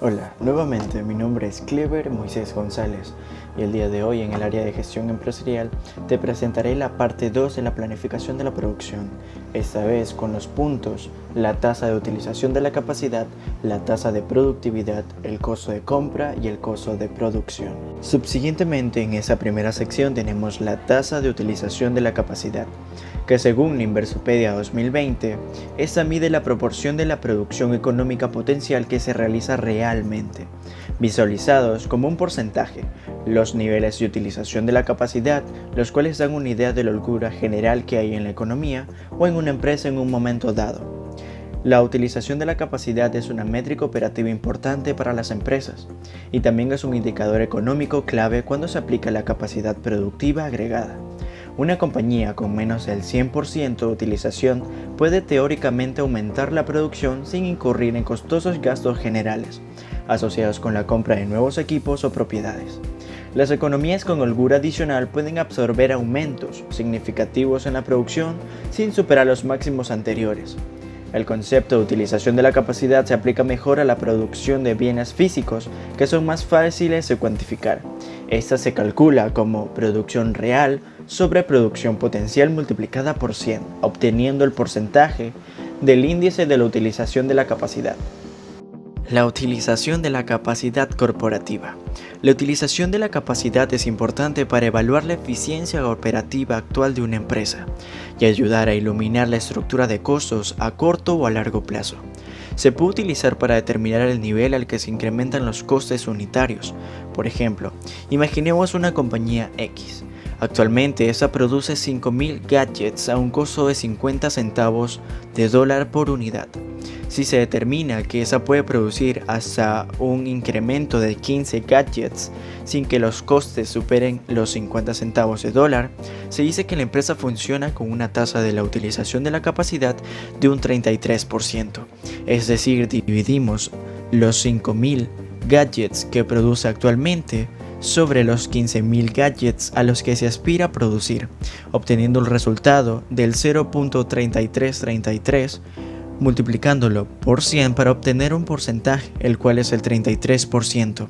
Hola, nuevamente mi nombre es Clever Moisés González y el día de hoy en el área de gestión empresarial te presentaré la parte 2 de la planificación de la producción, esta vez con los puntos, la tasa de utilización de la capacidad, la tasa de productividad, el costo de compra y el costo de producción. Subsiguientemente en esa primera sección tenemos la tasa de utilización de la capacidad, que según la Inversopedia 2020, esta mide la proporción de la producción económica potencial que se realiza realmente, visualizados como un porcentaje, los niveles de utilización de la capacidad, los cuales dan una idea de la holgura general que hay en la economía o en una empresa en un momento dado. La utilización de la capacidad es una métrica operativa importante para las empresas y también es un indicador económico clave cuando se aplica la capacidad productiva agregada. Una compañía con menos del 100% de utilización puede teóricamente aumentar la producción sin incurrir en costosos gastos generales, asociados con la compra de nuevos equipos o propiedades. Las economías con holgura adicional pueden absorber aumentos significativos en la producción sin superar los máximos anteriores. El concepto de utilización de la capacidad se aplica mejor a la producción de bienes físicos que son más fáciles de cuantificar. Esta se calcula como producción real sobre producción potencial multiplicada por 100, obteniendo el porcentaje del índice de la utilización de la capacidad. La utilización de la capacidad corporativa. La utilización de la capacidad es importante para evaluar la eficiencia operativa actual de una empresa y ayudar a iluminar la estructura de costos a corto o a largo plazo. Se puede utilizar para determinar el nivel al que se incrementan los costes unitarios. Por ejemplo, imaginemos una compañía X. Actualmente esta produce 5.000 gadgets a un costo de 50 centavos de dólar por unidad. Si se determina que esa puede producir hasta un incremento de 15 gadgets sin que los costes superen los 50 centavos de dólar, se dice que la empresa funciona con una tasa de la utilización de la capacidad de un 33%. Es decir, dividimos los 5.000 gadgets que produce actualmente sobre los 15.000 gadgets a los que se aspira a producir, obteniendo el resultado del 0.3333, multiplicándolo por 100 para obtener un porcentaje, el cual es el 33%,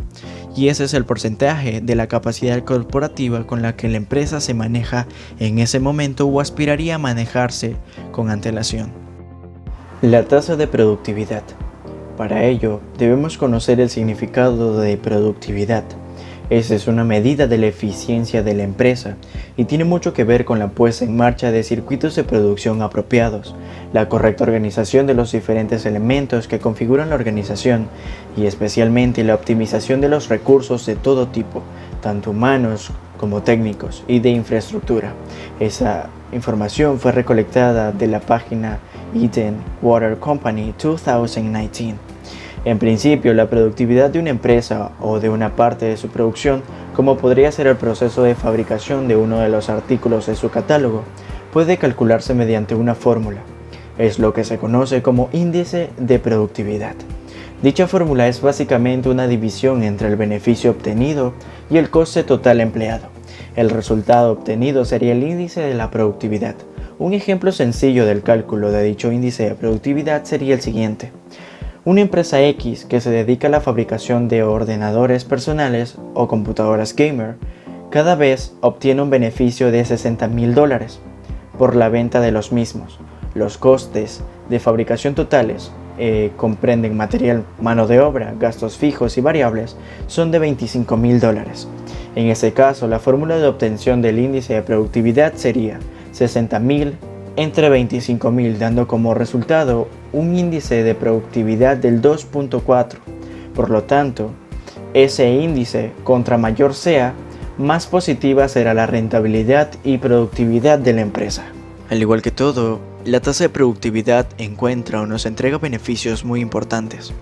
y ese es el porcentaje de la capacidad corporativa con la que la empresa se maneja en ese momento o aspiraría a manejarse con antelación. La tasa de productividad. Para ello, debemos conocer el significado de productividad. Esa es una medida de la eficiencia de la empresa y tiene mucho que ver con la puesta en marcha de circuitos de producción apropiados, la correcta organización de los diferentes elementos que configuran la organización y especialmente la optimización de los recursos de todo tipo, tanto humanos como técnicos y de infraestructura. Esa información fue recolectada de la página Eden Water Company 2019. En principio, la productividad de una empresa o de una parte de su producción, como podría ser el proceso de fabricación de uno de los artículos de su catálogo, puede calcularse mediante una fórmula. Es lo que se conoce como índice de productividad. Dicha fórmula es básicamente una división entre el beneficio obtenido y el coste total empleado. El resultado obtenido sería el índice de la productividad. Un ejemplo sencillo del cálculo de dicho índice de productividad sería el siguiente. Una empresa X que se dedica a la fabricación de ordenadores personales o computadoras gamer, cada vez obtiene un beneficio de $60.000 por la venta de los mismos. Los costes de fabricación totales comprenden material, mano de obra, gastos fijos y variables, son de $25.000. En ese caso, la fórmula de obtención del índice de productividad sería 60.000 entre 25.000, dando como resultado un índice de productividad del 2.4. Por lo tanto, ese índice, contra mayor sea, más positiva será la rentabilidad y productividad de la empresa. Al igual que todo, la tasa de productividad encuentra o nos entrega beneficios muy importantes.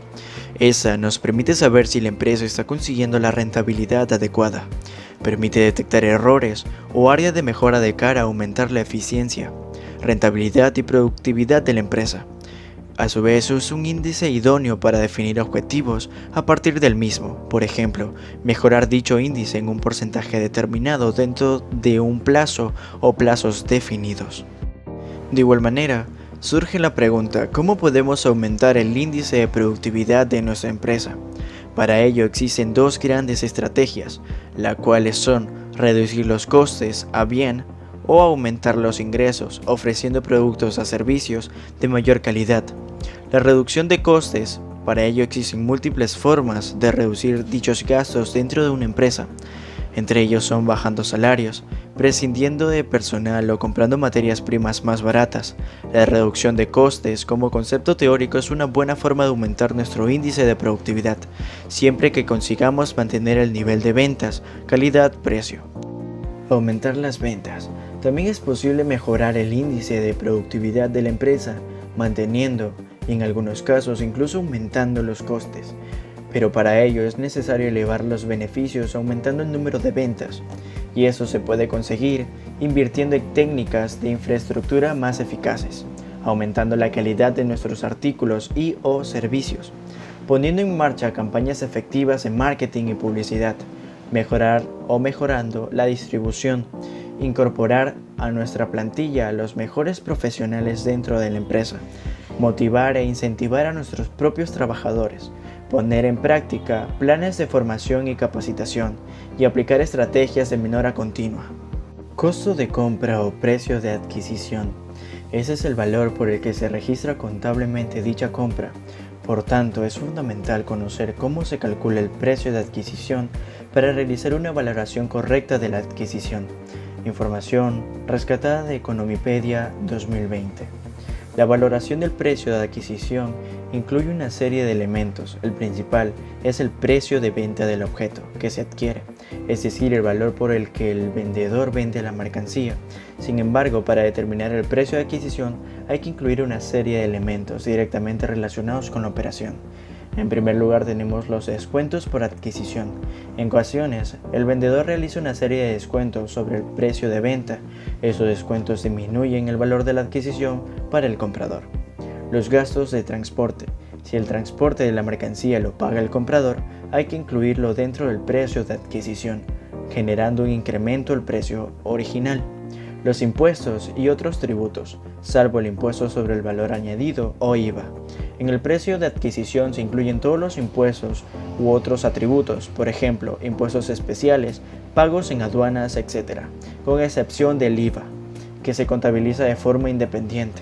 Esa nos permite saber si la empresa está consiguiendo la rentabilidad adecuada. Permite detectar errores o áreas de mejora de cara a aumentar la eficiencia, rentabilidad y productividad de la empresa. A su vez, es un índice idóneo para definir objetivos a partir del mismo. Por ejemplo, mejorar dicho índice en un porcentaje determinado dentro de un plazo o plazos definidos. De igual manera, surge la pregunta: ¿cómo podemos aumentar el índice de productividad de nuestra empresa? Para ello existen dos grandes estrategias, las cuales son reducir los costes a bien o aumentar los ingresos, ofreciendo productos o servicios de mayor calidad. La reducción de costes, para ello existen múltiples formas de reducir dichos gastos dentro de una empresa. Entre ellos son bajando salarios, prescindiendo de personal o comprando materias primas más baratas. La reducción de costes como concepto teórico es una buena forma de aumentar nuestro índice de productividad, siempre que consigamos mantener el nivel de ventas, calidad, precio. Aumentar las ventas. También es posible mejorar el índice de productividad de la empresa, manteniendo, y en algunos casos incluso aumentando los costes. Pero para ello es necesario elevar los beneficios aumentando el número de ventas, y eso se puede conseguir invirtiendo en técnicas de infraestructura más eficaces, aumentando la calidad de nuestros artículos y o servicios, poniendo en marcha campañas efectivas en marketing y publicidad, mejorar o mejorando la distribución, incorporar a nuestra plantilla a los mejores profesionales dentro de la empresa, motivar e incentivar a nuestros propios trabajadores, poner en práctica planes de formación y capacitación y aplicar estrategias de mejora continua. Costo de compra o precio de adquisición. Ese es el valor por el que se registra contablemente dicha compra. Por tanto, es fundamental conocer cómo se calcula el precio de adquisición para realizar una valoración correcta de la adquisición. Información rescatada de Economipedia 2020. La valoración del precio de adquisición incluye una serie de elementos. El principal es el precio de venta del objeto que se adquiere, es decir, el valor por el que el vendedor vende la mercancía. Sin embargo, para determinar el precio de adquisición hay que incluir una serie de elementos directamente relacionados con la operación. En primer lugar tenemos los descuentos por adquisición. En ocasiones, el vendedor realiza una serie de descuentos sobre el precio de venta. Esos descuentos disminuyen el valor de la adquisición para el comprador. Los gastos de transporte. Si el transporte de la mercancía lo paga el comprador, hay que incluirlo dentro del precio de adquisición, generando un incremento del precio original. Los impuestos y otros tributos, salvo el impuesto sobre el valor añadido o IVA. En el precio de adquisición se incluyen todos los impuestos u otros atributos, por ejemplo, impuestos especiales, pagos en aduanas, etc., con excepción del IVA, que se contabiliza de forma independiente.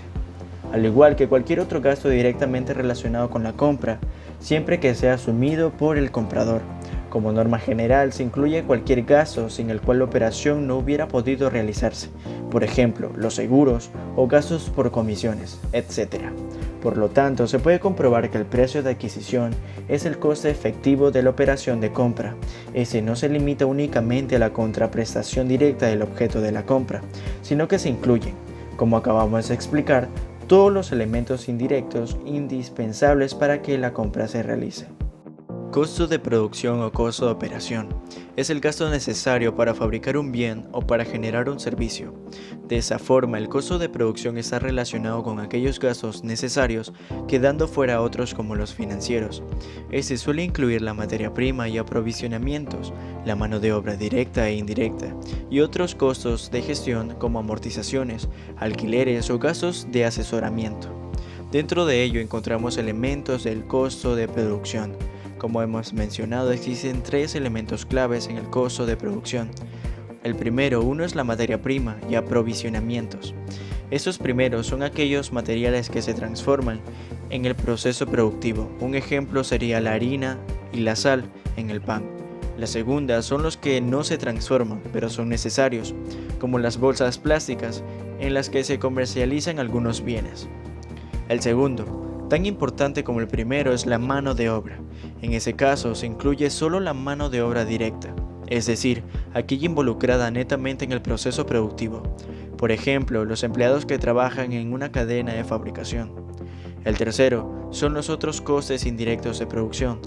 Al igual que cualquier otro gasto directamente relacionado con la compra, siempre que sea asumido por el comprador. Como norma general, se incluye cualquier gasto sin el cual la operación no hubiera podido realizarse, por ejemplo, los seguros o gastos por comisiones, etc. Por lo tanto, se puede comprobar que el precio de adquisición es el coste efectivo de la operación de compra. Ese no se limita únicamente a la contraprestación directa del objeto de la compra, sino que se incluyen, como acabamos de explicar, todos los elementos indirectos indispensables para que la compra se realice. Costo de producción o costo de operación es el gasto necesario para fabricar un bien o para generar un servicio. De esa forma, el costo de producción está relacionado con aquellos gastos necesarios, quedando fuera otros como los financieros. Este suele incluir la materia prima y aprovisionamientos, la mano de obra directa e indirecta, y otros costos de gestión como amortizaciones, alquileres o gastos de asesoramiento. Dentro de ello encontramos elementos del costo de producción. Como hemos mencionado, existen tres elementos claves en el costo de producción. El primero, es la materia prima y aprovisionamientos. Estos primeros son aquellos materiales que se transforman en el proceso productivo. Un ejemplo sería la harina y la sal en el pan. La segunda son los que no se transforman, pero son necesarios, como las bolsas plásticas en las que se comercializan algunos bienes. El segundo, tan importante como el primero, es la mano de obra. En ese caso se incluye solo la mano de obra directa, es decir, aquella involucrada netamente en el proceso productivo. Por ejemplo, los empleados que trabajan en una cadena de fabricación. El tercero son los otros costes indirectos de producción.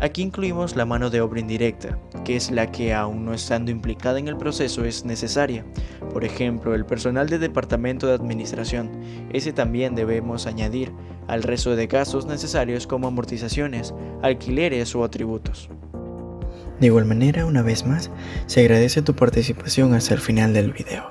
Aquí incluimos la mano de obra indirecta, que es la que aún no estando implicada en el proceso es necesaria. Por ejemplo, el personal del departamento de administración. Ese también debemos añadir al resto de gastos necesarios como amortizaciones, alquileres o atributos. De igual manera, una vez más, se agradece tu participación hasta el final del video.